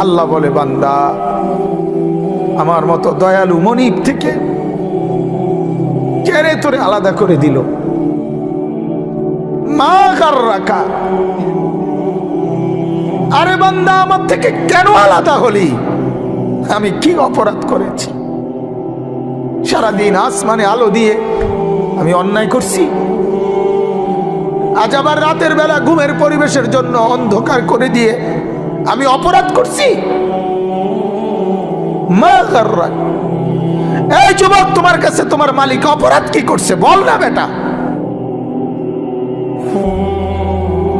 আল্লাহ বলে, বান্দা আমার মতো দয়ালু মনিব থেকে কেড়ে তোরে আলাদা করে দিল। মা গাররাকা, আরে বান্দা আমার থেকে কেন আলাদা হলি? আমি কি অপরাধ করেছি? সারাদিন আসমানে আলো দিয়ে আমি অন্যায় করছি, আজ আবার রাতের বেলা ঘুমের পরিবেশের জন্য অন্ধকার করে দিয়ে আমি অপরাধ করছি? মা গাররাক, এই যুবক, তোমার কাছে তোমার মালিক অপরাধ কি করছে বল না বেটা,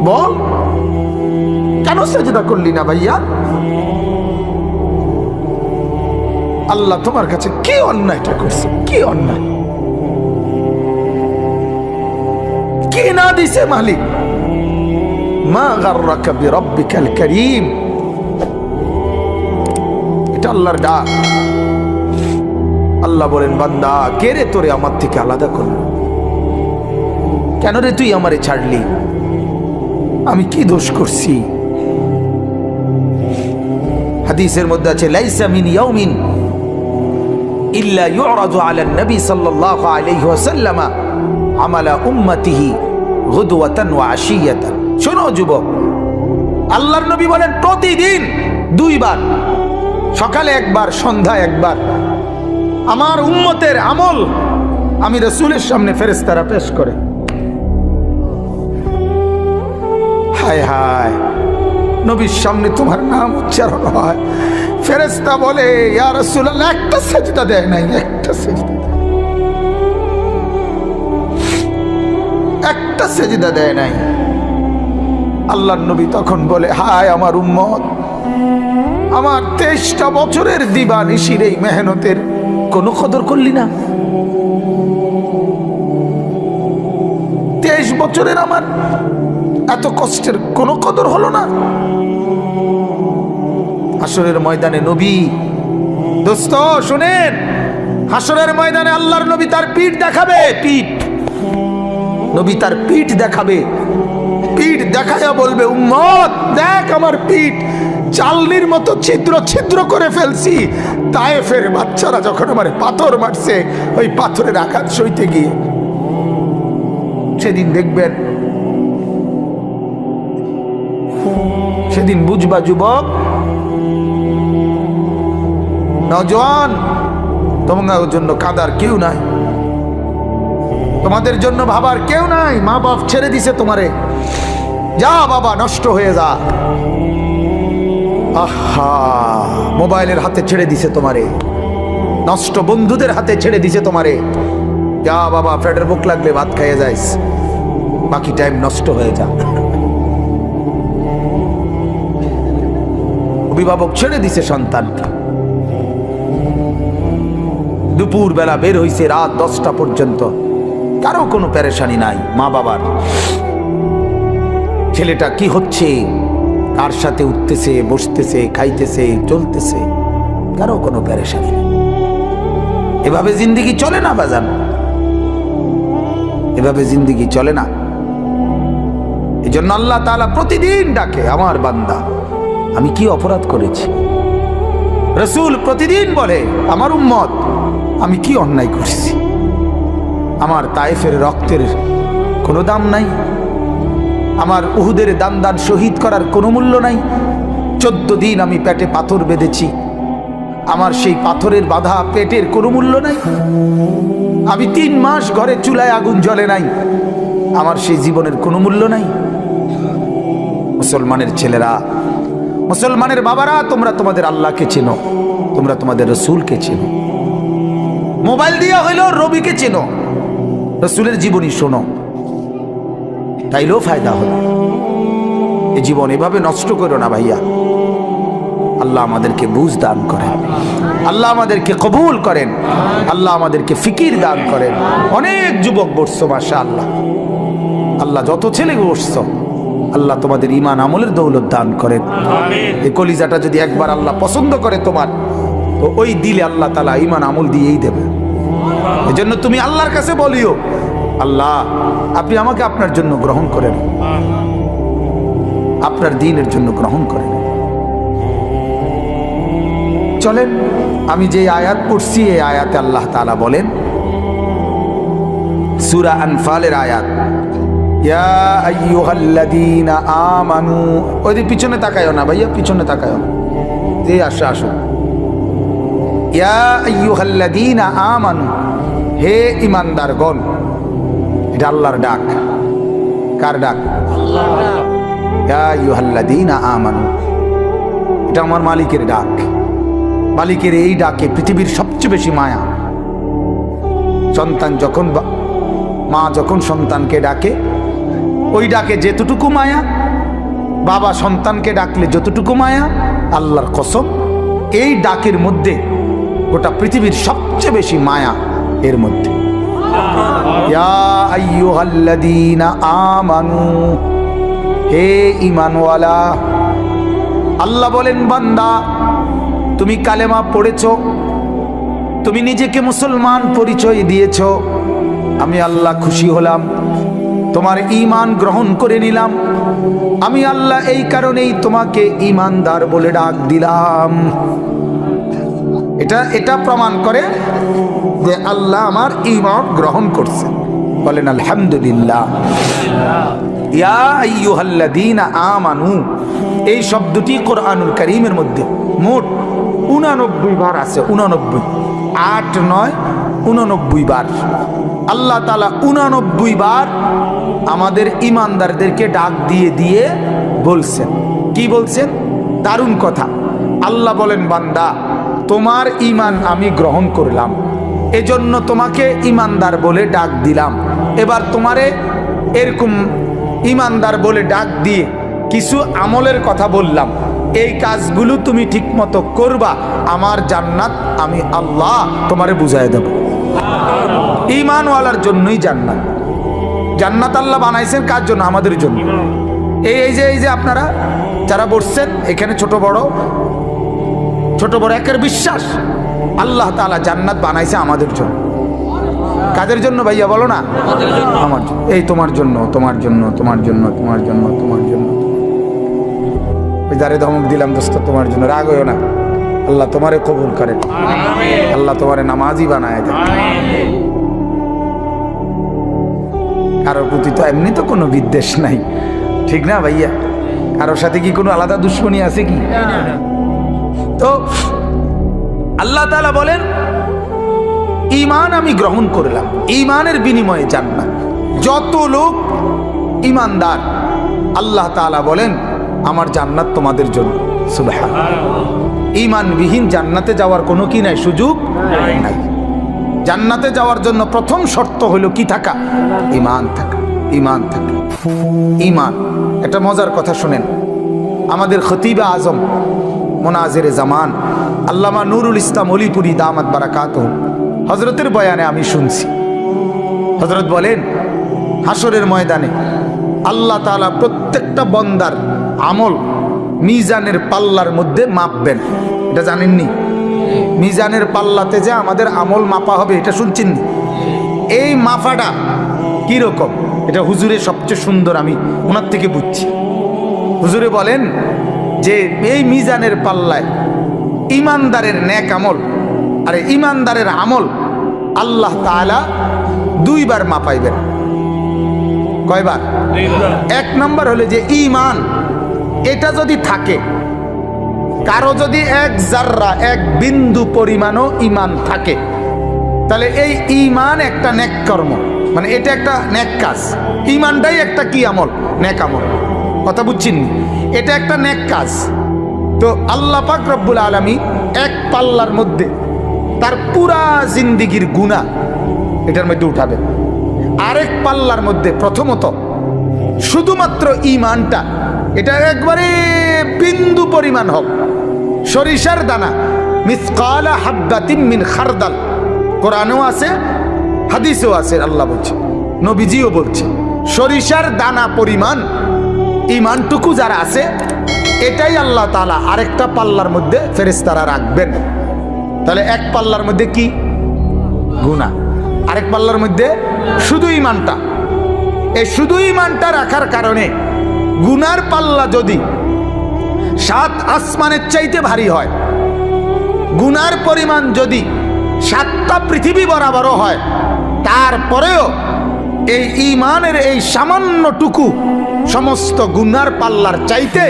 বল। কেন সেজদা করলি না ভাইয়া? আল্লাহ তোমার কাছে কি অন্যায়টা করছে? কি অন্যায়, কি না দিছে মালিক? মা গাররাকা বিরাব্বিকাল কারীম, এটা আল্লাহর ডাক। আল্লাহ বলেন, বান্দা কে রে তোরে আমার থেকে আলাদা করলো? কেন রে তুই আমারে ছাড়লি? আমি কি দোষ করছি? হাদিসের মধ্যে আছে, লাইসা মিন ইয়াউমিন ইল্লা ইউরাদু আলা নবী সাল্লাল্লাহু আলাইহি ওয়াসাল্লাম আমালা উম্মতিহি গুদওয়াতান ওয়া আশিয়াতান। শোনো যুবক, আল্লাহর নবী বলেন প্রতিদিন দুইবার, সকালে একবার, সন্ধ্যায় একবার, আমার উম্মতের আমল আমি রাসূলের সামনে ফেরেশতারা পেশ করে। হায় হায়, নবীর সামনে তোমার নাম উচ্চারণ হয়, ফেরেশতা বলে, ইয়া রাসূলুল্লাহ একটা সেজদা দেয় নাই, একটা সেজদা, একটা সেজদা দেয় নাই। আল্লাহর নবী তখন বলে, হায় আমার উম্মত, আমার 23টা বছরের দিবানিশির এই মেহনতের কোনো কদর করলি না? 23 বছরের আমার এত কষ্টের কোনো কদর হলো না? হাসরের ময়দানে নবী, দোস্ত শুনেন, হাসরের ময়দানে আল্লাহর নবী তার পিঠ দেখাবে, পিঠ, নবী তার পিঠ দেখাবে, পিঠ দেখায়া বলবে, উম্মত দেখ আমার পিঠ, চালনির মতো ছিদ্র ছিদ্র করে ফেলছি। তায়েফের বাচ্চারা যখন আমার পাথর মারছে, ওই পাথরের আঘাত সইতে গিয়ে। সেদিন দেখবেন, সেদিন বুঝবা যুবক, নওজোয়ান, তোমাদের জন্য কাঁদার কেউ নাই, তোমাদের জন্য ভাবার কেউ নাই। মা বাপ ছেড়ে দিছে তোমারে, যা বাবা নষ্ট হয়ে যা। আহা, মোবাইলের হাতে ছেড়ে দিছে তোমারে, নষ্ট বন্ধুদের হাতে ছেড়ে দিছে তোমারে, যা বাবা পেটের ভুক লাগলে ভাত খাইয়ে যাইস, বাকি টাইম নষ্ট হয়ে যা। অভিভাবক ছেড়ে দিছে সন্তানকে, দুপুর বেলা বের হইছে রাত 10টা পর্যন্ত, কারো কোনো পেরেশানি নাই। মা বাবার, ছেলেটা কি হচ্ছে, কার সাথে উঠতেছে, বসতেছে, খাইতেছে, চলতেছে, কারো কোনো পেরেশানি নেই। এভাবে জিন্দেগি চলে না বাজান, এভাবে জিন্দেগি চলে না। এই জন্য আল্লাহ তাআলা প্রতিদিন ডাকে, আমার বান্দা আমি কি অপরাধ করেছি? রাসূল প্রতিদিন বলে, আমার উম্মত আমি কি অন্যায় করেছি? আমার তায়েফের রক্তের কোনো দাম নাই, আমার উহুদের দান শহীদ করার কোনো মূল্য নাই। 14 দিন আমি পেটে পাথর বেঁধেছি, আমার সেই পাথরের বাধা পেটের কোনো মূল্য নাই। আমি 3 মাস ঘরে চুলায় আগুন জ্বলে নাই, আমার সেই জীবনের কোনো মূল্য নাই। মুসলমানের ছেলেরা, মুসলমানের বাবারা, তোমরা তোমাদের আল্লাহকে চেনো, তোমরা তোমাদের রসুলকে চেনো। মোবাইল দিয়া হইলেও রবিকে চেনো, রসুলের জীবনী শোনো, তাইলেও ফায়দা হবে। এই জীবন এভাবে নষ্ট করো না ভাইয়া। আল্লাহ আমাদেরকে বুঝ দান করেন, আল্লাহ আমাদেরকে কবুল করেন, আল্লাহ আমাদেরকে ফিকির দান করেন। অনেক যুবক বসছো মাশাআল্লাহ, আল্লাহ যত ছেলে বসছো, আল্লাহ তোমাদের ঈমান আমলের দৌলত দান করেন। এই কলিজাটা যদি একবার আল্লাহ পছন্দ করে তোমার, তো ওই দিলে আল্লাহ তাআলা ঈমান আমল দিয়েই দেবে। এজন্য তুমি আল্লাহর কাছে বলিও, আল্লাহ আপনি আমাকে আপনার জন্য গ্রহণ করেন, আপনার দ্বীনের জন্য গ্রহণ করেন। চলেন আমি যে আয়াত পড়ছি এই আয়াতে আল্লাহ তাআলা বলেন, সূরা আনফালের আয়াত, ইয়া আইয়ুহাল্লাযীনা আমানু। ওই দিকে পিছনে তাকায়ও না ভাইয়া, পিছনে তাকায়ও না, এই আসো আসো। ইয়া আইয়ুহাল্লাযীনা আমানু, হে ঈমানদারগণ। এটা আল্লাহর ডাক। কার ডাক? আল্লাহর। ইয়া আইয়ুহাল্লাযীনা আমানু, এটা আমার মালিকের ডাক। মালিকের এই ডাকে পৃথিবীর সবচেয়ে বেশি মায়া। সন্তান যখন, মা যখন সন্তানকে ডাকে, ওই ডাকে যেতটুকু মায়া, বাবা সন্তানকে ডাকলে যতটুকু মায়া, আল্লাহর কসম এই ডাকের মধ্যে গোটা পৃথিবীর সবচেয়ে বেশি মায়া এর মধ্যে। ইয়া আইয়ুহাল্লাযীনা আমানু, হে ঈমানওয়ালা। আল্লাহ বলেন, বান্দা তুমি কালেমা পড়েছো, তুমি নিজেকে মুসলমান পরিচয় দিয়েছো, আমি আল্লাহ খুশি হলাম, তোমার ঈমান গ্রহণ করে নিলাম। আমি আল্লাহ এই কারণেই তোমাকে ঈমানদার বলে ডাক দিলাম। এটা প্রমাণ করে যে আল্লাহ আমার ঈমান গ্রহণ করছে। বলেন আলহামদুলিল্লাহ। ইয়া আইয়ুহাল্লাযীনা আমানু, এই শব্দটি কোরআনুল কারীমের মধ্যে মোট 89 বার আছে। 89, 8, 9, 89 বার আল্লাহ তাআলা 89 বার আমাদের ঈমানদারদেরকে ডাক দিয়ে দিয়ে বলছেন। কি বলছেন? দারুণ কথা। আল্লাহ বলেন, বান্দা তোমার ঈমান আমি গ্রহণ করলাম, এজন্য তোমাকে ঈমানদার বলে ডাক দিলাম। এবার তোমারে এরকম ঈমানদার বলে ডাক দিয়ে কিছু আমলের কথা বললাম, এই কাজগুলো তুমি ঠিকমতো করবা, আমার জান্নাত আমি আল্লাহ তোমারে বুঝাই দেব। ঈমানওয়ালার জন্যই জান্নাত। জান্নাত আল্লাহ বানাইছেন কার জন্য? আমাদের জন্য। এই যে আপনারা যারা বসছেন এখানে, ছোট বড় একের বিশ্বাস আল্লাহ তাআলা জান্নাত বানাইছে আমাদের জন্য। কাদের জন্য ভাইয়া বলো না? আমার জন্য। এই তোমার জন্য, তোমার জন্য, তোমার জন্য, তোমার জন্য, তোমার জন্য। ওই যারে ধমক দিলাম দোস্ত, তোমার জন্য। রাগ হইও না, আল্লাহ তোমারে কবুল করেন, আল্লাহ তোমারে নামাজি বানায় দেন। কারোর প্রতি তো এমনি তো কোনো বিদ্বেষ নাই, ঠিক না ভাইয়া? কারোর সাথে কি কোনো আলাদা দুশ্মনী আছে কি? তো আল্লাহ তাআলা বলেন, ঈমান আমি গ্রহণ করলাম, ঈমানের বিনিময়ে জান্নাত। যত লোক ঈমানদার আল্লাহ তাআলা বলেন আমার জান্নাত তোমাদের জন্য। সুবহানাল্লাহ। ঈমানবিহীন জান্নাতে যাওয়ার কোনো কি নাই, সুযোগ নাই। জান্নাতে যাওয়ার জন্য প্রথম শর্ত হলো কি থাকা? ঈমান থাকা। ঈমান থাকা, ঈমান। একটা মজার কথা শুনেন। আমাদের খতিবে আজম মুনাজিরে জামান আল্লামা নুরুল ইসলাম অলিপুরি দামাত বারাকাতুহু, হযরতের বয়ানে আমি শুনছি। হযরত বলেন, হাসরের ময়দানে আল্লাহ তাআলা প্রত্যেকটা বান্দার আমল মিজানের পাল্লার মধ্যে মাপবেন। এটা জানেননি? মিজানের পাল্লাতে যে আমাদের আমল মাপা হবে, এটা শুনছেন? এই মাপাটা কিরকম, এটা হুজুরের সবচেয়ে সুন্দর, আমি ওনার থেকে বুঝছি। হুজুরে বলেন যে এই মিজানের পাল্লায় ঈমানদারের নেক আমল আর ঈমানদারের আমল আল্লাহ তাআলা 2 বার মাপাইবেন। কয়বার? 1 নাম্বার হলো যে ঈমান, এটা যদি থাকে, কারো যদি 1 জাররা 1 বিন্দু পরিমাণও ঈমান থাকে, তাহলে এই ঈমান একটা নেক কর্ম, মানে এটা একটা নেক কাজ। ঈমানটাই একটা কি আমল? নেক আমল। কথা বুঝছেন? এটা একটা নেক কাজ। তো আল্লাহ পাক রব্বুল আলামিন এক পাল্লার মধ্যে তার পুরা জিন্দেগীর গুনাহ এটার মধ্যে উঠাবে। আরেক পাল্লার মধ্যে প্রথমত শুধুমাত্র ঈমানটা, এটা একবারে বিন্দু পরিমাণ হোক, সরিষার দানা, মিসকালা হাব্বাতিন মিন খারদাল। কোরআনেও আছে, হাদিসেও আছে, আল্লাহ বলছে, নবীজিও বলছে, সরিষার দানা পরিমাণ ঈমানটুকু যারা আছে, এটাই আল্লাহ তাআলা আরেকটা পাল্লার মধ্যে ফেরেশতারা রাখবেন। তাহলে এক পাল্লার মধ্যে কি? গুনাহ। আরেক পাল্লার মধ্যে শুধু ঈমানটা। এই শুধু ঈমানটা রাখার কারণে গুনার পাল্লা যদি 7 আসমানের চাইতে ভারী হয়, গুনার পরিমাণ যদি 7টা পৃথিবী বরাবরও হয়, তারপরেও এই ঈমানের এই সামান্যটুকু সমস্ত গুনার পাল্লার চাইতে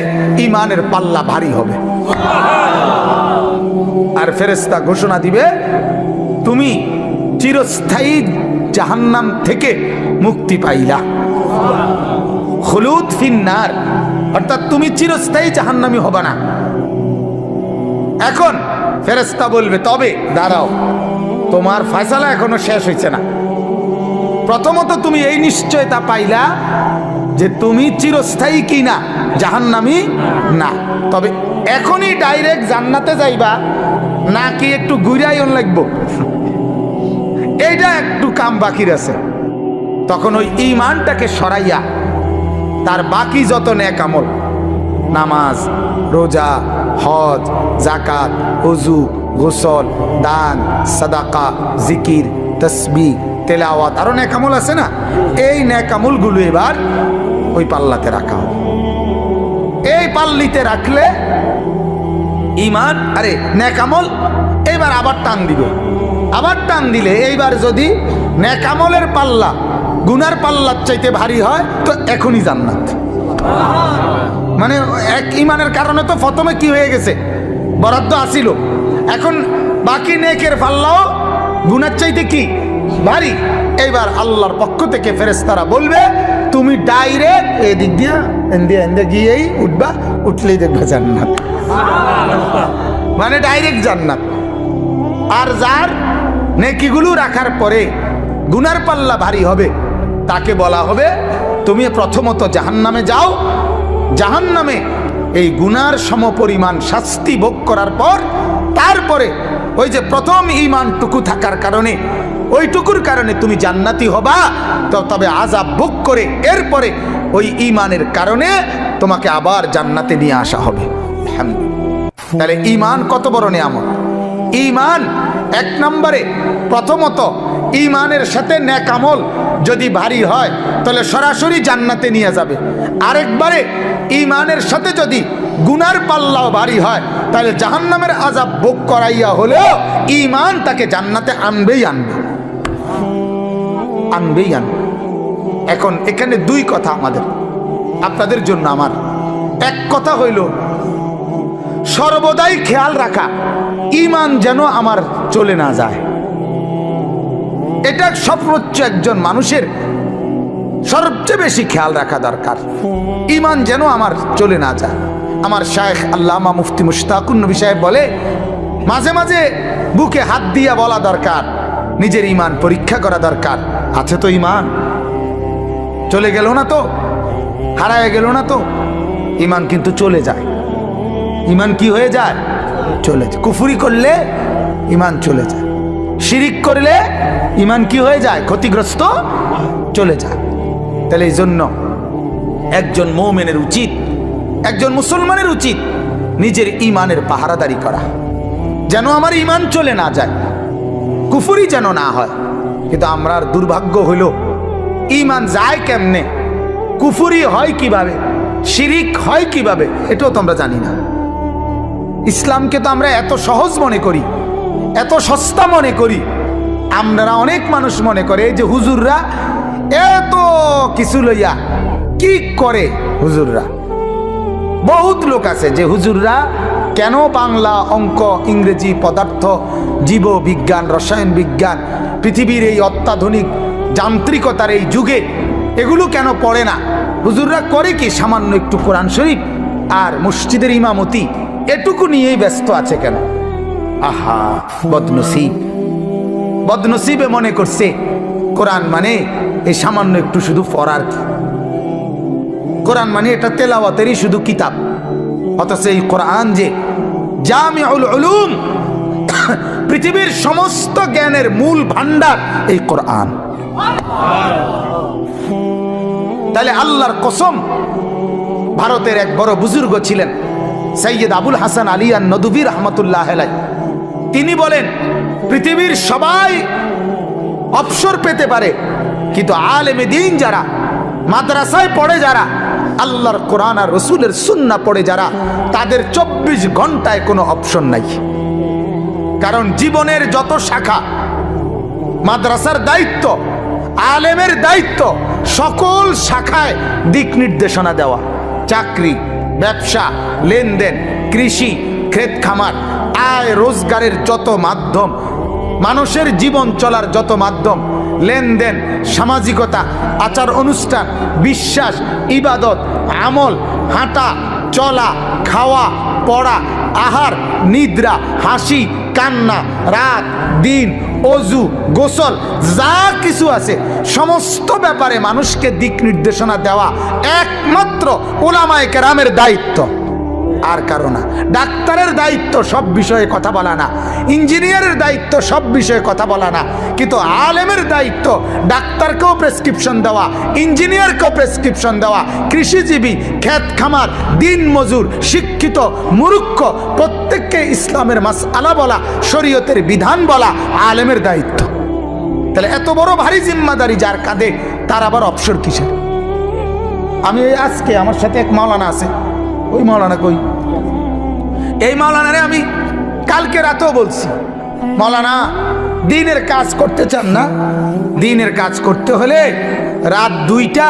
ঈমানের পাল্লা ভারী হবে। আর ফেরেশতা ঘোষণা দিবে, তুমি চিরস্থায়ী জাহান্নাম থেকে মুক্তি পাইলা, খুলুদ ফিন্নার, অর্থাৎ তুমি চিরস্থায়ী জাহান্নামী হবে না। এখন ফেরেশতা বলবে, তবে দাঁড়াও, তোমার ফয়সালা এখনো শেষ হয়েছে না। প্রথমত তুমি এই নিশ্চয়তা পাইলা যে তুমি চিরস্থায়ী কি না, জাহান্নামী না। তবে এখনই ডাইরেক্ট জান্নাতে যাইবা নাকি একটু ঘুরাইন লাগবো, এইটা একটু কাম বাকির আছে। তখন ওই ঈমানটাকে সরাইয়া তার বাকি যত নেক আমল, নামাজ, রোজা, হজ, যাকাত, ওযু, গোসল, দান, সাদাকা, জিকির, তাসবিহ, তেলাওয়াত, আরো নেক আমল আছে না, এই নেক আমলগুলো এবার ওই পাল্লাতে রাখা হবে। এই পাল্লিতে রাখলে ঈমান, আরে নেক আমল এইবার আবার টান দিবে। আবার টান দিলে এইবার যদি নেক আমলের পাল্লা গুনার পাল্লার চাইতে ভারী হয় তো এখনই জান্নাত। মানে এক ঈমানের কারণে তো প্রথমে কি হয়ে গেছে, বরাদ্দ আসিল, এখন বাকি নেকের পাল্লাও গুনার চাইতে কি ভারী। এইবার আল্লাহর পক্ষ থেকে ফেরেশতারা বলবে, তুমি ডাইরেক্ট এদিক দিয়া এন্দে গিয়েই উঠবা, উঠলেই দেখবা জান্নাত, মানে ডাইরেক্ট জান্নাত। আর যার নেকিগুলো রাখার পরে গুনার পাল্লা ভারী হবে, তাকে বলা হবে, তুমি প্রথমত জাহান্নামে যাও, জাহান্নামে এই গুনার সমপরিমাণ শাস্তি ভোগ করার পর তারপরে ওই যে প্রথম ঈমানটুকু থাকার কারণে, ওইটুকুর কারণে তুমি জান্নাতি হবা। তো তবে আযাব ভোগ করে এরপরে ওই ঈমানের কারণে তোমাকে আবার জান্নাতে নিয়ে আসা হবে। তাহলে ঈমান কত বড় নিয়ামত। ঈমান এক নম্বরে, প্রথমত ঈমানের সাথে নেক আমল যদি ভারী হয় তাহলে সরাসরি জান্নাতে নিয়ে যাবে। আরেকবারে ঈমানের সাথে যদি গুনার পাল্লাও ভারী হয় তাহলে জাহান্নামের আযাব ভোগ করাইয়া হলেও ঈমান তাকে জান্নাতে আনবেই আনবে। এখন এখানে দুই কথা আমাদের, আপনাদের জন্য আমার। এক কথা হইল সর্বদাই খেয়াল রাখা ঈমান যেন আমার চলে না যায়। এটা সর্বোচ্চ একজন মানুষের সবচেয়ে বেশি খেয়াল রাখা দরকার, ঈমান যেন আমার চলে না যায়। আমার শায়েখ আল্লামা মুফতি মুশতাকুন নবী সাহেব বলে, মাঝে মাঝে বুকে হাত দিয়া বলা দরকার, নিজের ঈমান পরীক্ষা করা দরকার, আছে তো ঈমান, চলে গেল না তো, হারায় গেল না তো। ঈমান কিন্তু চলে যায়। ঈমান কি হয়ে যায়? চলে যায়। কুফরি করলে ঈমান চলে যায়, শিরিক করলে ঈমান কি হয়ে যায়? ক্ষতিগ্রস্ত চলে যায়। তাহলে এই জন্য একজন মুমিনের উচিত, একজন মুসলমানের উচিত নিজের ঈমানের পাহারাদারি করা, যেন আমার ঈমান চলে না যায়, কুফরি যেন না হয়। কিন্তু আমরার দুর্ভাগ্য হইল ঈমান যায় কেমনে, কুফরি হয় কিভাবে, শিরিক হয় কিভাবে, এটাও তো আমরা জানি না। ইসলামকে তো আমরা এত সহজ মনে করি, এত সস্তা মনে করি। আমরা অনেক মানুষ মনে করে এই যে হুজুররা এত কিছু লইয়া কি করে। হুজুররা, বহুত লোক আছে যে হুজুররা কেন বাংলা, অঙ্ক, ইংরেজি, পদার্থ, জীব বিজ্ঞান, রসায়ন বিজ্ঞান, পৃথিবীর এই অত্যাধুনিক যান্ত্রিকতার এই যুগে এগুলো কেন পড়ে না? হুজুররা করে কি? সামান্য একটু কোরআন শরীফ আর মসজিদের ইমামতি, এটুকু নিয়েই ব্যস্ত আছে কেন? আহা, বদনসিব, বদনসিবে মনে করছে কোরআন মানে এই সামান্য একটু শুধু পড়ার, কোরআন মানে এটা তেলাওয়াতেরই শুধু কিতাব। অথচ এই কোরআন যে জামিউল উলুম, পৃথিবীর সমস্ত জ্ঞানের মূল ভান্ডার এই কোরআন। তাহলে আল্লাহর কসম, ভারতের এক বড় বুজুর্গ ছিলেন সৈয়দ আবুল হাসান আলী আন-নদভী রাহমাতুল্লাহ আলাইহি। তিনি বলেন, পৃথিবীর সবাই অবসর পেতে পারে, কিন্তু আলেমে দ্বীন যারা, মাদ্রাসায় পড়ে যারা, আল্লাহর কোরআন আর রসুলের সুন্নাহ পড়ে যারা, তাদের 24 ঘন্টায় কোনো অপশন নাই। কারণ জীবনের যত শাখা, মাদ্রাসার দায়িত্ব, আলেমের দায়িত্ব, সকল শাখায় দিক নির্দেশনা দেওয়া। চাকরি, ব্যবসা, লেনদেন, কৃষি, ক্ষেত খামার, আয় রোজগারের যত মাধ্যম, মানুষের জীবন চলার যত মাধ্যম, লেনদেন, সামাজিকতা, আচার অনুষ্ঠান, বিশ্বাস, ইবাদত, আমল, হাঁটা চলা, খাওয়া পড়া, আহার নিদ্রা, হাসি কান্না, রাত দিন, অজু গোসল, যা কিছু আছে সমস্ত ব্যাপারে মানুষকে দিক নির্দেশনা দেওয়া একমাত্র উলামায়ে কেরামের দায়িত্ব, আর কারো না। ডাক্তারের দায়িত্ব সব বিষয়ে কথা বলা না, ইঞ্জিনিয়ারের দায়িত্ব সব বিষয়ে কথা বলা না, কিন্তু আলেমের দায়িত্ব ডাক্তারকেও প্রেসক্রিপশন দেওয়া, ইঞ্জিনিয়ারকেও প্রেসক্রিপশন দেওয়া, কৃষিজীবী, ক্ষেত খামার, দিন মজুর, শিক্ষিত মূর্খ প্রত্যেককে ইসলামের মাসআলা বলা, শরীয়তের বিধান বলা আলেমের দায়িত্ব। তাহলে এত বড় ভারী জিম্মাদারি যার কাঁধে, তার আবার অবসর কিসের? আমি আজকে আমার সাথে এক মাওলানা আছে, ওই মাওলানা কই, এই মাওলানারে আমি কালকে রাতেও বলছি, মাওলানা দিনের কাজ করতে চান না? দিনের কাজ করতে হলে রাত 2টা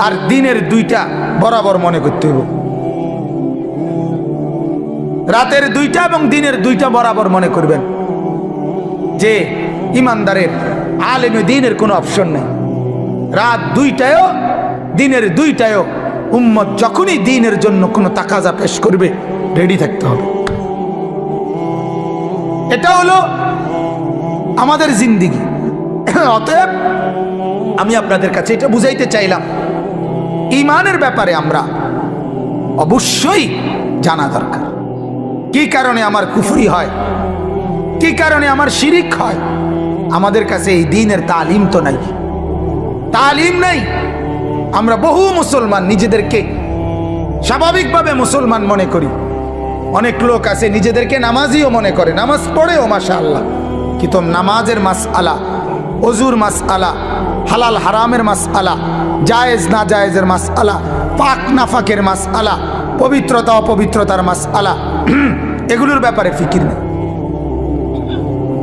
আর দিনের 2টা বরাবর মনে করতে হবে। রাতের 2টা এবং দিনের 2টা বরাবর মনে করবেন যে ইমানদারের আলেমে দিনের কোনো অপশন নেই। রাত 2টায়ও দিনের 2টায়ও উম্মত যখনই দ্বীনের জন্য কোনো তাকাজা পেশ করবে রেডি থাকতে হবে। এটা হলো আমাদের জিন্দেগি। অতএব আমি আপনাদের কাছে এটা বুঝাইতে চাইলাম, ঈমানের ব্যাপারে আমরা অবশ্যই জানা দরকার। কি কারণে আমার কুফরি হয়, কি কারণে আমার শিরিক হয়? আমাদের কাছে এই দ্বীনের তালিম তো নাই, তালিম নাই। আমরা বহু মুসলমান নিজেদেরকে স্বাভাবিকভাবে মুসলমান মনে করি। অনেক লোক আছে নিজেদেরকে নামাজিও মনে করে, নামাজ পড়েও মাশাআল্লাহ, কিন্তু নামাজের মাসআলা, ওযুর মাসআলা, হালাল হারামের মাসআলা, জায়েজ না জায়েজের মাসআলা, পাক নাফাকের মাসআলা, পবিত্রতা অপবিত্রতার মাসআলা, এগুলোর ব্যাপারে ফিকির নেই,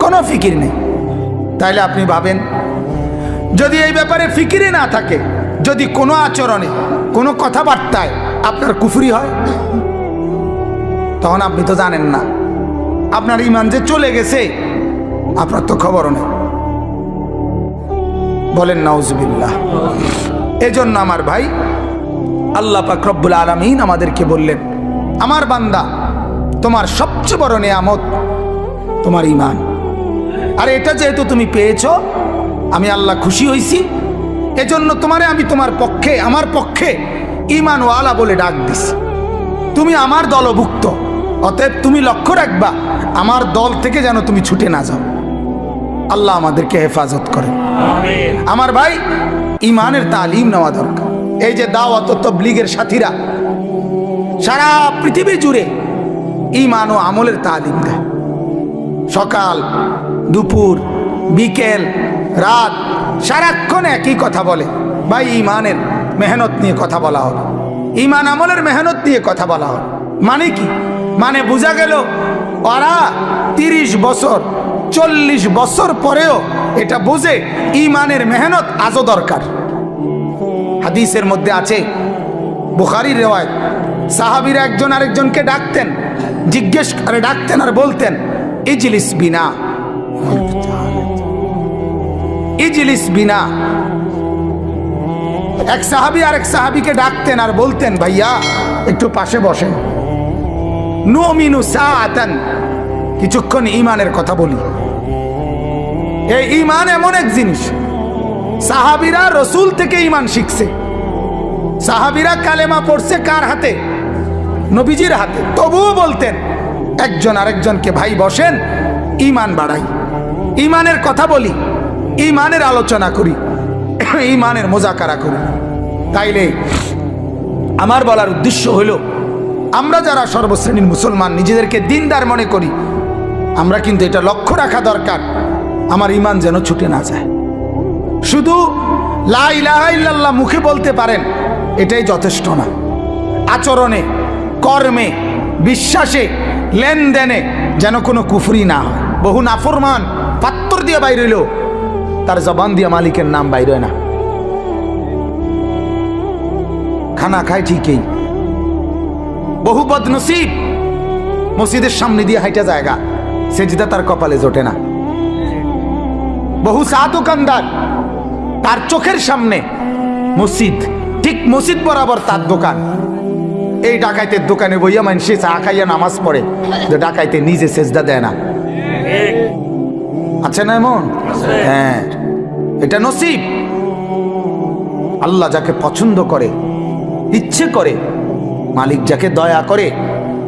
কোনো ফিকির নেই। তাইলে আপনি ভাবেন, যদি এই ব্যাপারে ফিকিরে না থাকে, যদি কোনো আচরণে কোনো কথাবার্তায় আপনার কুফরি হয়, তখন আপনি তো জানেন না আপনার ঈমান যে চলে গেছে, আপনার তো খবরও নেই। বলেন নাউজুবিল্লাহ। এজন্য আমার ভাই, আল্লাহ পাক রব্বুল আলামিন আমাদেরকে বললেন, আমার বান্দা তোমার সবচেয়ে বড় নিয়ামত তোমার ঈমান, আর এটা যেহেতু তুমি পেয়েছো, আমি আল্লাহ খুশি হইছি, এজন্য তোমারে আমি তোমার পক্ষে, আমার পক্ষে ঈমানওয়ালা বলে ডাক দিছি। তুমি আমার দলভুক্ত, অতএব তুমি লক্ষ্য রাখবা আমার দল থেকে যেন তুমি ছুটে না যাও। আল্লাহ আমাদেরকে হেফাজত করে। আমার ভাই, ঈমানের তালিম নেওয়া দরকার। এই যে দাওয়াত ও তাবলীগের সাথীরা সারা পৃথিবী জুড়ে ঈমান ও আমলের তালিম দেয়। সকাল দুপুর বিকেল রাত সারাক্ষণ একই কথা বলে, ভাই ঈমানের মেহনত নিয়ে কথা বলা হবে, ঈমান আমলের মেহনত নিয়ে কথা বলা হবে। মানে কি? মানে বোঝা গেল ওরা 30 বছর 40 বছর পরেও এটা বোঝে ঈমানের মেহনত আজও দরকার। হাদিসের মধ্যে আছে, বুখারীর রিওয়ায়াত, সাহাবীরা একজন আরেকজনকে ডাকতেন, জিজ্ঞেস করে ডাকতেন আর বলতেন, ইজলিস বিনা, ইজলিস বিনা। এক সাহাবী আরেক সাহাবীকে ডাকতেন আর বলতেন, ভাইয়া একটু পাশে বসেন, নুমিনু সাআতান, কিছুক্ষণ ঈমানের কথা বলি। এই ঈমান এমন এক জিনিস, সাহাবীরা রাসূল থেকে ঈমান শিখছে। সাহাবীরা কালেমা পড়ছে কার হাতে? নবীজির হাতে। তবুও বলতেন একজন আরেকজনকে, ভাই বসেন, ঈমান বাড়াই, ঈমানের কথা বলি, ঈমানের আলোচনা করি, ঈমানের মুযাকারা করি। তাইলে আমার বলার উদ্দেশ্য হলো, আমরা যারা সর্বশ্রেণীর মুসলমান নিজেদেরকে দিনদার মনে করি, আমরা কিন্তু এটা লক্ষ্য রাখা দরকার আমার ঈমান যেন ছুটে না যায়। শুধু লা ইলাহা ইল্লাল্লাহ মুখে বলতে পারেন, এটাই যথেষ্ট না। আচরণে, কর্মে, বিশ্বাসে, লেনদেনে যেন কোনো কুফরি না হয়। বহু নাফরমান পাত্তর দিয়ে বাইর হইল, তার জবান দিয়ে মালিকের নাম বাইর হয় না। খানা খায় ঠিকই, বহু বদনসিব মসজিদের সামনে দিয়ে হাইটা জায়গা, সেজদা তার কপালে জোটে না। বহু চা দোকানদার, তার চোখের সামনে মসজিদ, ঠিক মসজিদ বরাবর তার দোকান। এই ডাকাইতের দোকানে বইয়া মানুষে চা খাইয়া নামাজ পড়ে, ডাকাইতে নিজে সেজদা দেয় না। আছে না এমন? হ্যাঁ, এটা নসিব। আল্লাহ যাকে পছন্দ করে, ইচ্ছে করে, মালিক যাকে দয়া করে,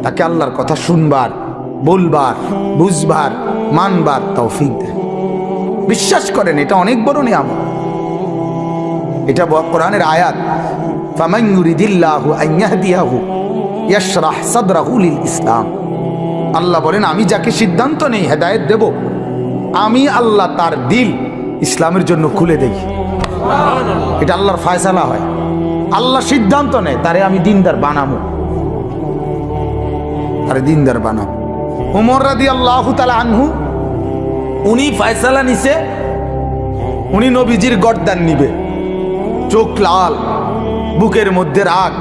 তাকে আল্লাহর কথা শুনবার, বলবার, বুঝবার, মানবার তৌফিক দেয়। বিশ্বাস করেন, এটা অনেক বড় নিয়ামত। এটা কোরআনের আয়াত, ফামান ইউরিদিল্লাহু আন ইয়াহদিয়াহু ইয়াশরাহ সাদরাহু লিল ইসলাম। আল্লাহ বলেন, আমি যাকে সিদ্ধান্ত নেই হেদায়েত দেব, আমি আল্লাহ তার দিল ইসলামের জন্য খুলে দেই। এটা আল্লাহর ফয়সালা হয়। আল্লাহ সিদ্ধান্ত নেয়, তারে আমি দিনদার বানাবো, তারে দিনদার বানাবো। ওমর রাদিয়াল্লাহু তাআলা আনহু, উনি ফয়সালা নিছে, উনি নবীজির গর্দান নিবে, চোখ লাল, বুকের মধ্যে রাগ,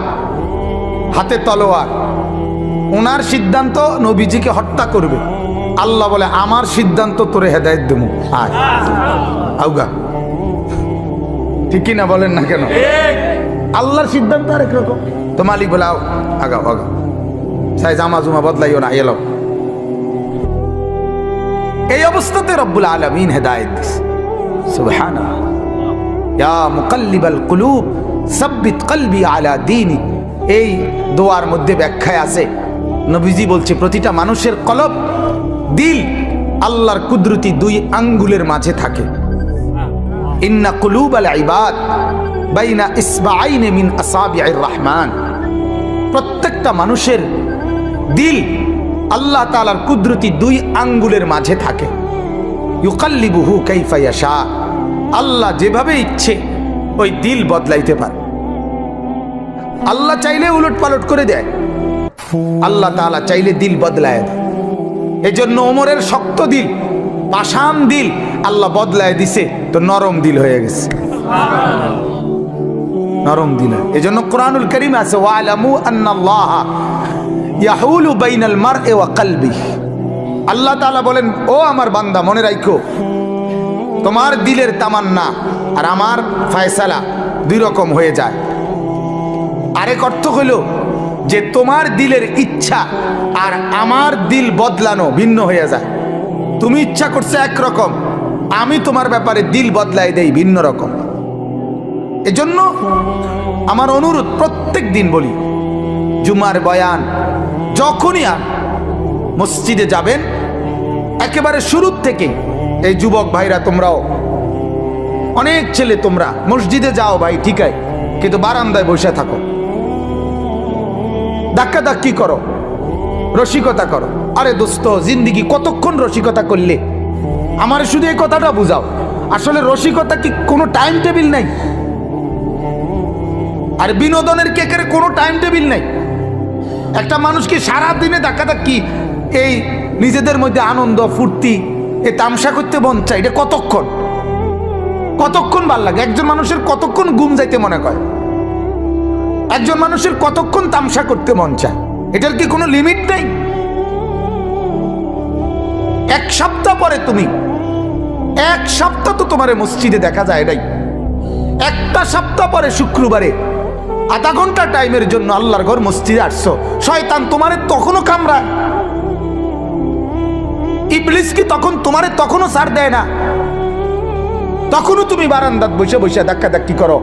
হাতে তলোয়ার। ওনার সিদ্ধান্ত নবীজিকে হত্যা করবে। আল্লাহ বলে, আমার সিদ্ধান্ত তোরে হেদায়েত দেবো, আয় আউগা। ঠিকই না বলেন না কেন? আল্লাহর সিদ্ধান্ত আরেক রকম। তো মালিক বলে, আও আগাও আগাও, সাই জামা জুমা বদলাইও না, এলো। এই অবস্থাতে রব্বুল আলামিন হেদায়েত দিছে। সুবহানাল্লাহ। ইয়া মুকাল্লিবাল কুলুব সাব্বিত কলবি আলা দীনিক। এই দোয়ার মধ্যে ব্যাখ্যায় আছে, নবীজি বলছে, প্রতিটা মানুষের কলব, দিল আল্লাহর কুদরতি দুই আঙ্গুলের মাঝে থাকে। ইন্না কুলুবাল ইবাদ বাইনা ইসবাআইনি মিন আসাবিআর রহমান। প্রত্যেকটা মানুষের দিল আল্লাহ তাআলার কুদরতি দুই আঙ্গুলের মাঝে থাকে। ইউকাল্লিবুহু কাইফা ইয়াশা। আল্লাহ যেভাবে ইচ্ছে ওই দিল বদলাইতে পারে। আল্লাহ চাইলে উলট পালট করে দেয়, আল্লাহ তাআলা চাইলে দিল বদলায় দেয়। এই জন্য ওমরের শক্ত দিল, পাষাণ দিল আল্লাহ বদলায় দিছে, তো নরম দিল হয়ে গেছে, নরম দিল। এই জন্য কোরআনুল কারীম আছে, ওয়ালামু আন্নাল্লাহা ইয়াহুলু বাইনাল মারই ওয়া কলবিহি। আল্লাহ তাআলা বলেন, ও আমার বান্দা, মনে রাখো, তোমার দিলের তামান্না আর আমার ফয়সালা দুই রকম হয়ে যায়। আরেক অর্থ হইল যে তোমার দিলের ইচ্ছা আর আমার দিল বদলানো ভিন্ন হয়ে যায়। তুমি ইচ্ছা করছে একরকম, আমি তোমার ব্যাপারে দিল বদলাই দেই ভিন্ন রকম। এজন্য আমার অনুরোধ, প্রত্যেক দিন বলি, জুমার বয়ান যখনই আর মসজিদে যাবেন, একেবারে শুরুর থেকে, এই যুবক ভাইরা, তোমরাও অনেক ছেলে, তোমরা মসজিদে যাও ভাই, ঠিক আছে, কিন্তু বারান্দায় বসে থাকো, ধাক্কা ধাক্কি করো, রসিকতা করো। আরে দোস্ত, জিন্দিগি কতক্ষণ রসিকতা করলে? আমার শুধু এই কথাটা বুঝাও, আসলে রসিকতা কি কোনো টাইম টেবিল নাই? আর বিনোদনের কেকের কোনো টাইম টেবিল নাই। একটা মানুষকে সারা দিনে ধাক্কা ধাক্কি, এই নিজেদের মধ্যে আনন্দ ফুর্তি, এ তামসা করতে মন চায়, এটা কতক্ষণ? কতক্ষণ ভাল লাগে? একজন মানুষের কতক্ষণ ঘুম যাইতে মনে করে? একজন মানুষের কতক্ষণ তামসা করতে মন চায়? এটার কি কোনো লিমিট নেই? এক সপ্তাহ পরে তুমি, এক সপ্তাহ তো তোমার মসজিদে দেখা যায় নাই, একটা সপ্তাহ পরে শুক্রবারে আধা ঘন্টা টাইমের জন্য আল্লাহর ঘর মসজিদে আসছো, শয়তান তোমারে তখনও কামড়ায়? ইবলিস কি তখন তোমারে তখনও ছাড় দেয় না? তখনও তুমি বারান্দাত বসে বসে ধাক্কা ধাক্কি করো,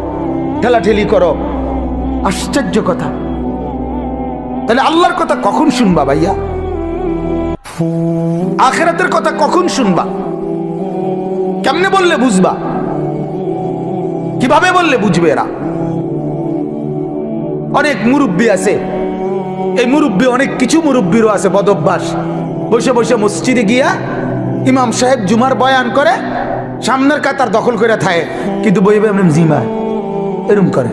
ঠেলাঠেলি করো। আশ্চর্য কথা। তাহলে আল্লাহর কথা কখন শুনবা ভাইয়া? আখিরাতের কথা কখন শুনবা? কেমনে বললে বুঝবা? কিভাবে বললে বুঝবে এরা? অনেক মুরব্বী আছে, এই মুরব্বী, অনেক কিছু মুরব্বীরও আছে বদভ্যাস, বসে বসে মসজিদে গিয়া ইমাম সাহেব জুমার বয়ান করে, সামনের কাতার দখল করে থাকে, কিন্তু বইবে জিমা এরম করে,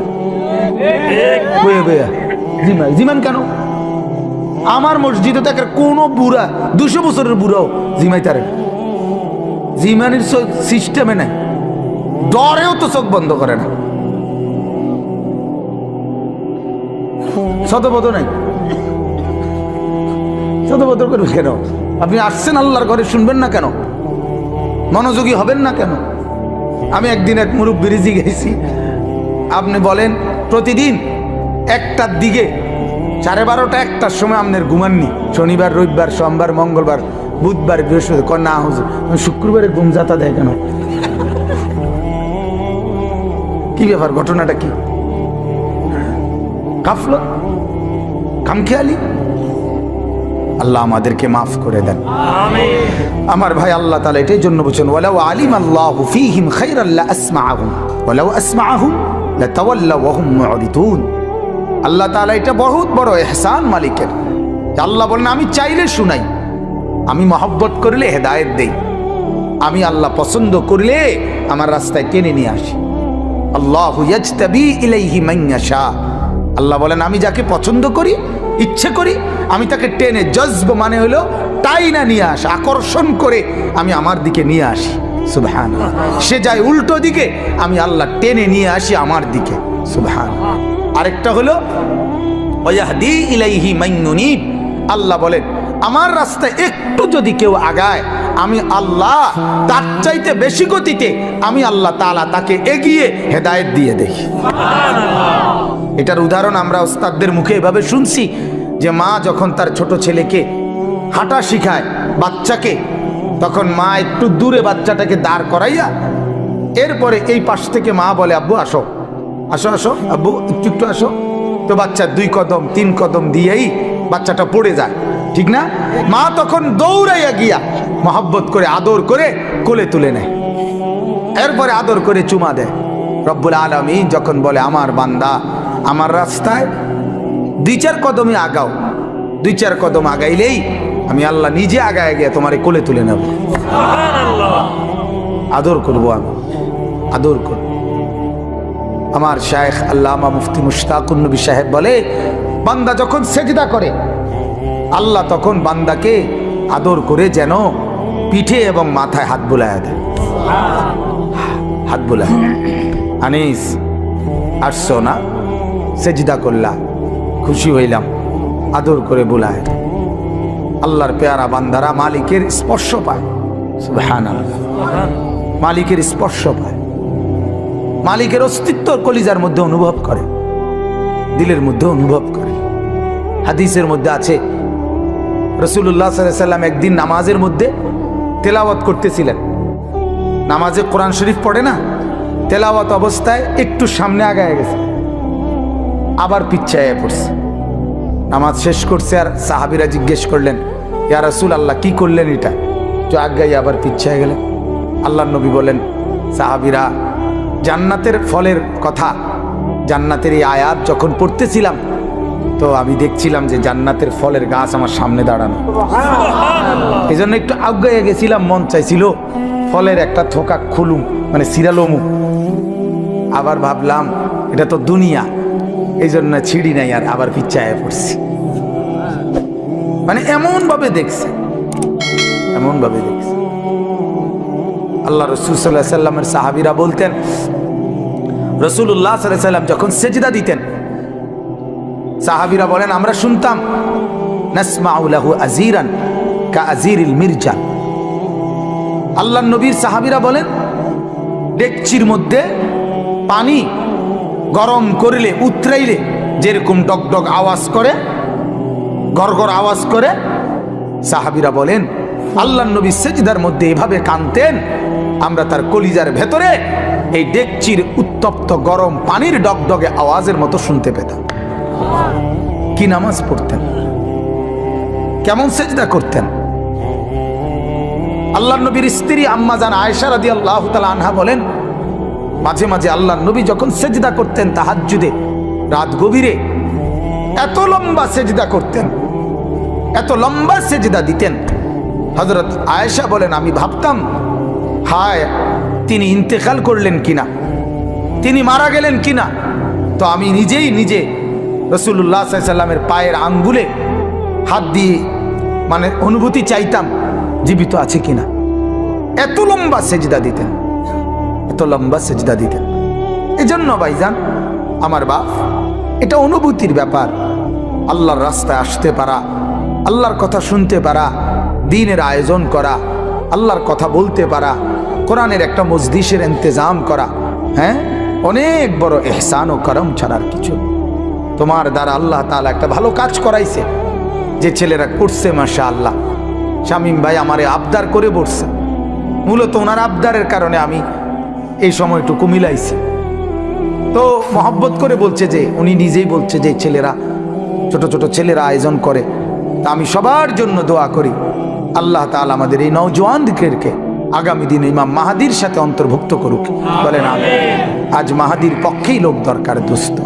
বইয়ে বইয়া জিমা। জিমান কেন? আমার মসজিদে তো কোনো বুড়া, 200 বছরের বুড়াও জিমাইতারে। জিমানির সিস্টেমে নাই, ডরেও তো চোখ বন্ধ করে না, শতবদ নাই। শতবদ করবে কেন? আপনি আসছেন আল্লাহর ঘরে, শুনবেন না কেন? মনোযোগী হবেন না কেন? আমি একদিন এক মুরব্বির জিজ্ঞেসি, আপনি বলেন প্রতিদিন 1টার দিকে 12:30 1টার সময় আপনার ঘুমাননি? শনিবার, রবিবার, সোমবার, মঙ্গলবার, বুধবার, বৃহস্পতিবার? না হুজুর, শুক্রবারে ঘুম যাতা দেয় কেন? কি ব্যাপার? ঘটনাটা কি? গাফলত, খামখেয়ালি। আল্লাহ আমাদেরকে মাফ করে দেন। আমার ভাই, আল্লাহ তাআলা এটাই জন্য বলেন, ওয়ালাউ আলিম আল্লাহু ফীহিম খায়রাল লা আসমাআহুম ওয়ালাউ আসমাআহুম লাতাওয়াল্লাউ ওয়া হুম মুরিদুন। আল্লাহ তাআলা এটা বহুত বড় ইহসান মালিকের। আল্লাহ বলেন, আমি চাইলে শুনাই, আমি মহব্বত করলে হেদায়েত দেই, আমি আল্লাহ পছন্দ করলে আমার রাস্তায় টেনে নিয়ে আসি। আল্লাহু ইয়াজতাবি ইলাইহি মান ইয়াশা। আল্লাহ বলেন, আমি যাকে পছন্দ করি, ইচ্ছে করি, আমি তাকে টেনে, জজব মানে হলো টাইনা নিয়ে আসি, আকর্ষণ করে আমি আমার দিকে নিয়ে আসি। সুবহানাল্লাহ। সে যায় উল্টো দিকে, আমি আল্লাহ টেনে নিয়ে আসি আমার দিকে। সুবহানাল্লাহ। আরেকটা হলো ওয়াহদি ইলাইহি মান ইউনিব। আল্লাহ বলেন, আমার রাস্তায় একটু যদি কেউ আগায়, আমি আল্লাহ তার চাইতে বেশি গতিতে আমি আল্লাহ তাআলা তাকে এগিয়ে হেদায়েত দিয়ে দেই। সুবহানাল্লাহ। এটার উদাহরণ আমরা ওস্তাদদের মুখে এভাবে শুনছি যে মা যখন তার ছোট ছেলেকে হাঁটা শিখায়, বাচ্চাকে, তখন মা একটু দূরে বাচ্চাটাকে দাঁড় করাইয়া এরপরে এই পাশ থেকে মা বলে, আব্বু আসো, আসো আসো আব্বু, একটু একটু আসো। তো বাচ্চা 2 কদম 3 কদম দিয়েই বাচ্চাটা পড়ে যায়, ঠিক না? মা তখন দৌড়াইয়া গিয়া মহব্বত করে, আদর করে কোলে তুলে নেয়, এরপরে আদর করে চুমা দেয়। রব্বুল আলামিন যখন বলে, আমার বান্দা আমার রাস্তায় 2-4 কদমই আগাও, 2-4 কদম আগাইলেই আমি আল্লাহ নিজে আগায় গিয়ে তোমার কোলে তুলে নেব। সুবহানাল্লাহ। আদর করব, আমি আদর করব। আমার শায়েখ আল্লামা মুফতি মুশতাকুন নবী সাহেব বলে, বান্দা যখন সেজদা করে, আল্লাহ তখন বান্দাকে আদর করে যেন পিঠে এবং মাথায় হাত বুলায় দেয়। হাত বুলায়, আনিস আসছো না, সেজদা করলা, খুশি হইলাম, আদর করে বুলায়। আল্লাহর পেয়ারা বান্দারা মালিকের স্পর্শ পায়। সুবহানাল্লাহ। মালিকের স্পর্শ পায়, মালিকের অস্তিত্ব কলিজার মধ্যে অনুভব করে, দিলের মধ্যে অনুভব করে। হাদিসের মধ্যে আছে, রাসূলুল্লাহ সাল্লাল্লাহু আলাইহি ওয়াসাল্লাম একদিন নামাজের মধ্যে তেলাওয়াত করতেছিলেন। নামাজে কোরআন শরীফ পড়ে না, তেলাওয়াত অবস্থায় একটু সামনে আগায় গেছে, আবার পিছায় পড়ছে। নামাজ শেষ করছে, আর সাহাবীরা জিজ্ঞেস করলেন, ইয়া রাসূলুল্লাহ কি করলেন এটা? তো আগায় আবার পিছায় গেলেন। আল্লাহর নবী বলেন, সাহাবীরা জান্নাতের ফলের কথা, জান্নাতের এই আয়াত যখন পড়তেছিলাম, তো আমি দেখছিলাম যে জান্নাতের ফলের গাছ আমার সামনে দাঁড়ানো। এই জন্য একটু আগায় গেছিলাম, মন চাইছিল ফলের একটা থোকা খুলুম, মানে সিরালমু। আবার ভাবলাম এটা তো দুনিয়া, এই জন্য ছিড়ি নাই, আর আবার পিছায় পড়ছি। মানে এমন ভাবে দেখছে, এমন ভাবে দেখছে। আল্লাহ রাসূল সাল্লাল্লাহু আলাইহি ওয়াসাল্লামের সাহাবীরা বলতেন, রাসূলুল্লাহ সাল্লাল্লাহু আলাইহি ওয়াসাল্লাম যখন সেজদা দিতেন, সাহাবীরা বলেন, আমরা শুনতাম, নাসমাউ লাহু আজিরান কা আজিরিল মিরজান। আল্লাহর নবীর সাহাবীরা বলেন, ডেকচির মধ্যে পানি গরম করলে, উতরাইলে যেরকম ডগডগ আওয়াজ করে, গড়গড় আওয়াজ করে, সাহাবীরা বলেন আল্লাহর নবী সেজদার মধ্যে এভাবে কাঁদতেন, আমরা তার কলিজার ভেতরে এই ডেকচির উত্তপ্ত গরম পানির ডগডগে আওয়াজের মতো শুনতে পেতাম। কি নামাজ পড়তেন, কেমন সেজদা করতেন। আল্লাহর নবীর স্ত্রী আম্মা জান আয়েশা রাদিয়াল্লাহু তাআলা আনহা বলেন, মাঝে মাঝে আল্লাহর নবী যখন সেজদা করতেন তাহাজ্জুদে, রাত গভীরে, এত লম্বা সেজদা করতেন, এত লম্বা সেজদা দিতেন। হযরত আয়েশা বলেন, আমি ভাবতাম, হায় তিনি ইন্তেকাল করলেন কিনা, তিনি মারা গেলেন কিনা। তো আমি নিজেই নিজে রাসূলুল্লাহ সাল্লাল্লাহু আলাইহি ওয়াসাল্লামের পায়ের আঙ্গুলে হাত দিয়ে মানে অনুভূতি চাইতাম জীবিত আছে কিনা। এত লম্বা সেজদা দিতেন, এত লম্বা সেজদা দিতেন। এজন্য ভাইজান আমার বাপ, এটা অনুভূতির ব্যাপার। আল্লাহর রাস্তায় আসতে পারা, আল্লাহর কথা শুনতে পারা, দ্বীনের আয়োজন করা, আল্লাহর কথা বলতে পারা, কোরআনের একটা মজলিসের ইন্তজাম করা, হ্যাঁ, অনেক বড় ইহসান ও করম ছাড়ার কিছু। তোমার দ্বারা আল্লাহ তাআলা একটা ভালো কাজ করাইছে, যে ছেলেরা করছে মাশাআল্লাহ। শামীম ভাই আমারে আবদার করে বসছে, মূলত ওনার আবদারের কারণে আমি এই সময়টুকু মিলাইছি। তো মহব্বত করে বলছে, যে উনি নিজেই বলছে যে ছেলেরা, ছোট ছোট ছেলেরা আয়োজন করে, তা আমি সবার জন্য দোয়া করি আল্লাহ তাআলা আমাদের এই নওজোয়ানদেরকে আগামী দিনে ইমাম মাহাদির সাথে অন্তর্ভুক্ত করুক। বলেন আমিন। আজ মাহাদির পক্ষেই লোক দরকার দোস্ত।